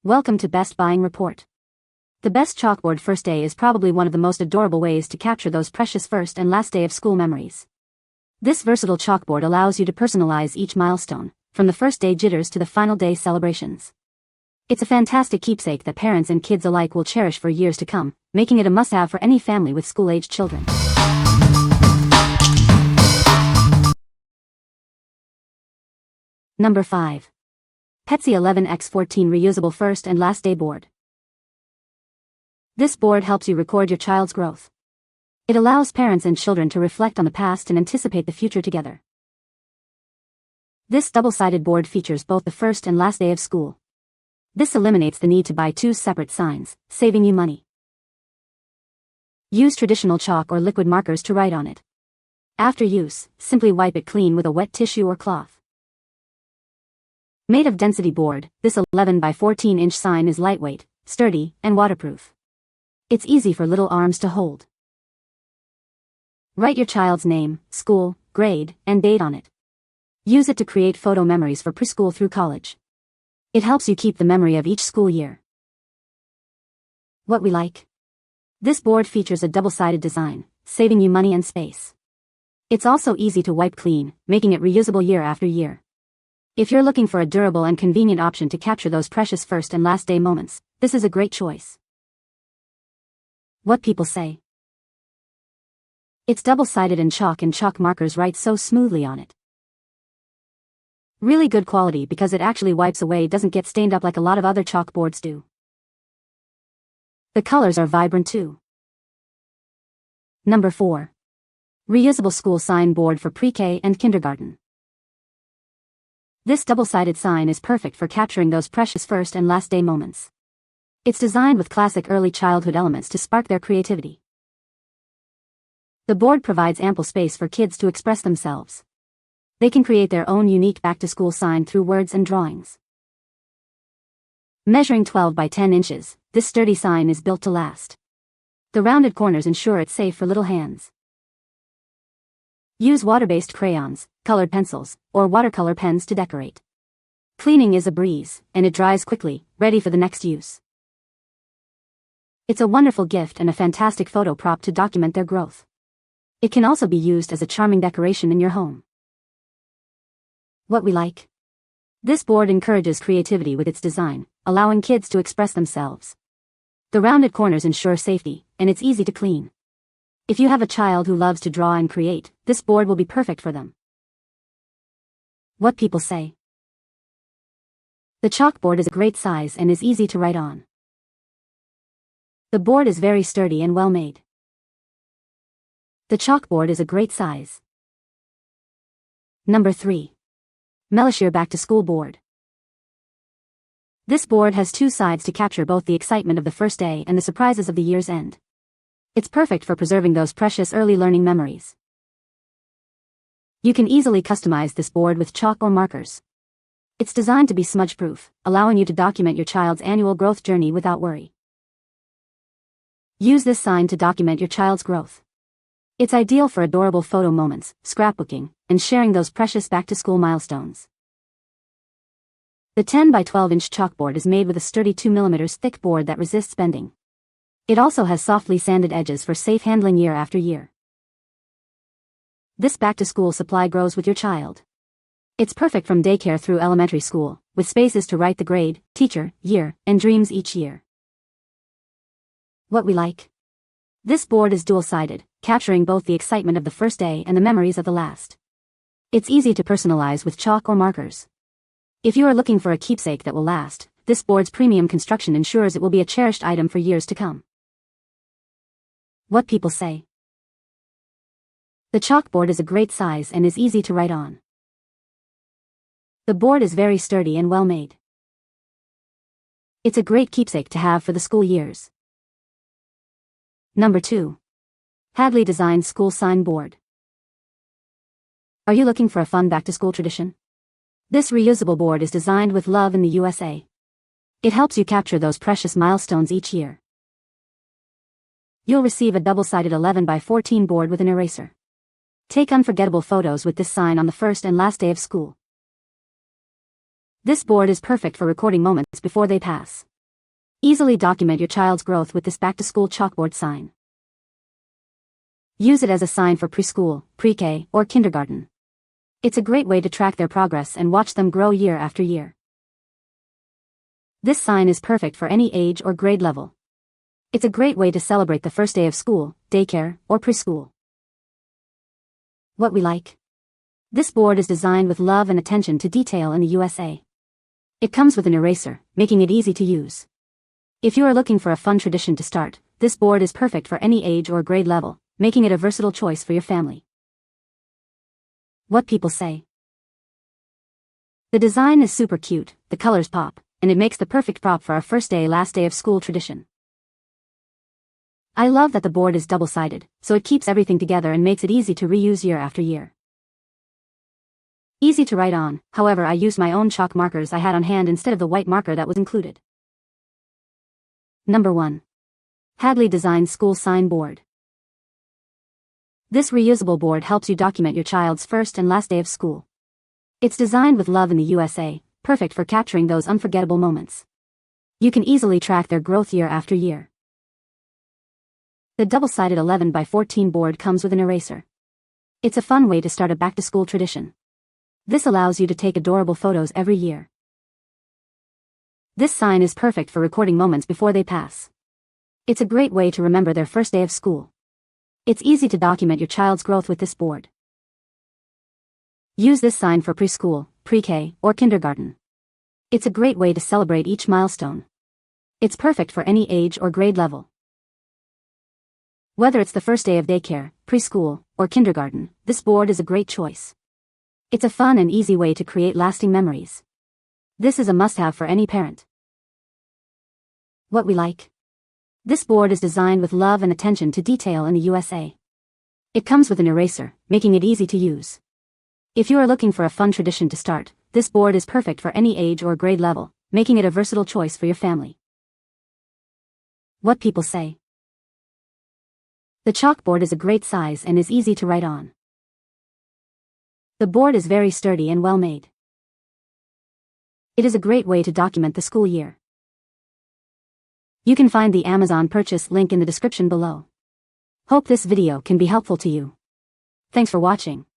Welcome to Best Buying Report. The best Chalkboard First Day is probably one of the most adorable ways to capture those precious first and last day of school memories. This versatile chalkboard allows you to personalize each milestone, from the first day jitters to the final day celebrations. It's a fantastic keepsake that parents and kids alike will cherish for years to come, making it a must-have for any family with school-aged children. Number 5. PETCEE 11x14 Reusable First and Last Day Board. This board helps you record your child's growth. It allows parents and children to reflect on the past and anticipate the future together. This double-sided board features both the first and last day of school. This eliminates the need to buy two separate signs, saving you money. Use traditional chalk or liquid markers to write on it. After use, simply wipe it clean with a wet tissue or cloth. Made of density board, this 11 by 14 inch sign is lightweight, sturdy, and waterproof. It's easy for little arms to hold. Write your child's name, school, grade, and date on it. Use it to create photo memories for preschool through college. It helps you keep the memory of each school year. What we like? This board features a double-sided design, saving you money and space. It's also easy to wipe clean, making it reusable year after year. If you're looking for a durable and convenient option to capture those precious first and last day moments, this is a great choice. What people say? It's double-sided and chalk markers write so smoothly on it. Really good quality because it actually wipes away, doesn't get stained up like a lot of other chalkboards do. The colors are vibrant too. Number 4. Reusable School Sign Board for Pre-K and Kindergarten. This double-sided sign is perfect for capturing those precious first and last day moments. It's designed with classic early childhood elements to spark their creativity. The board provides ample space for kids to express themselves. They can create their own unique back-to-school sign through words and drawings. Measuring 12 by 10 inches, this sturdy sign is built to last. The rounded corners ensure it's safe for little hands. Use water-based crayons, colored pencils, or watercolor pens to decorate. Cleaning is a breeze, and it dries quickly, ready for the next use. It's a wonderful gift and a fantastic photo prop to document their growth. It can also be used as a charming decoration in your home. What we like? This board encourages creativity with its design, allowing kids to express themselves. The rounded corners ensure safety, and it's easy to clean. If you have a child who loves to draw and create, this board will be perfect for them. What people say? The chalkboard is a great size and is easy to write on. The board is very sturdy and well made. The chalkboard is a great size. Number 3. Melisheer Back to School Board. This board has two sides to capture both the excitement of the first day and the surprises of the year's end. It's perfect for preserving those precious early learning memories. You can easily customize this board with chalk or markers. It's designed to be smudge-proof, allowing you to document your child's annual growth journey without worry. Use this sign to document your child's growth. It's ideal for adorable photo moments, scrapbooking, and sharing those precious back-to-school milestones. The 10 by 12 inch chalkboard is made with a sturdy 2 mm thick board that resists bending. It also has softly sanded edges for safe handling year after year. This back-to-school supply grows with your child. It's perfect from daycare through elementary school, with spaces to write the grade, teacher, year, and dreams each year. What we like? This board is dual-sided, capturing both the excitement of the first day and the memories of the last. It's easy to personalize with chalk or markers. If you are looking for a keepsake that will last, this board's premium construction ensures it will be a cherished item for years to come. What people say? The chalkboard is a great size and is easy to write on. The board is very sturdy and well made. It's a great keepsake to have for the school years. Number 2. Hadley Design School Sign Board. Are you looking for a fun back-to-school tradition? This reusable board is designed with love in the USA. It helps you capture those precious milestones each year. You'll receive a double-sided 11 by 14 board with an eraser. Take unforgettable photos with this sign on the first and last day of school. This board is perfect for recording moments before they pass. Easily document your child's growth with this back-to-school chalkboard sign. Use it as a sign for preschool, pre-K, or kindergarten. It's a great way to track their progress and watch them grow year after year. This sign is perfect for any age or grade level. It's a great way to celebrate the first day of school, daycare, or preschool. What we like. This board is designed with love and attention to detail in the USA. It comes with an eraser, making it easy to use. If you are looking for a fun tradition to start, this board is perfect for any age or grade level, making it a versatile choice for your family. What people say. The design is super cute, the colors pop, and it makes the perfect prop for our first day last day of school tradition. I love that the board is double-sided, so it keeps everything together and makes it easy to reuse year after year. Easy to write on, however I used my own chalk markers I had on hand instead of the white marker that was included. Number 1. Hadley Design School Sign Board. This reusable board helps you document your child's first and last day of school. It's designed with love in the USA, perfect for capturing those unforgettable moments. You can easily track their growth year after year. The double-sided 11 by 14 board comes with an eraser. It's a fun way to start a back-to-school tradition. This allows you to take adorable photos every year. This sign is perfect for recording moments before they pass. It's a great way to remember their first day of school. It's easy to document your child's growth with this board. Use this sign for preschool, pre-K, or kindergarten. It's a great way to celebrate each milestone. It's perfect for any age or grade level. Whether it's the first day of daycare, preschool, or kindergarten, this board is a great choice. It's a fun and easy way to create lasting memories. This is a must-have for any parent. What we like. This board is designed with love and attention to detail in the USA. It comes with an eraser, making it easy to use. If you are looking for a fun tradition to start, this board is perfect for any age or grade level, making it a versatile choice for your family. What people say. The chalkboard is a great size and is easy to write on. The board is very sturdy and well made. It is a great way to document the school year. You can find the Amazon purchase link in the description below. Hope this video can be helpful to you. Thanks for watching.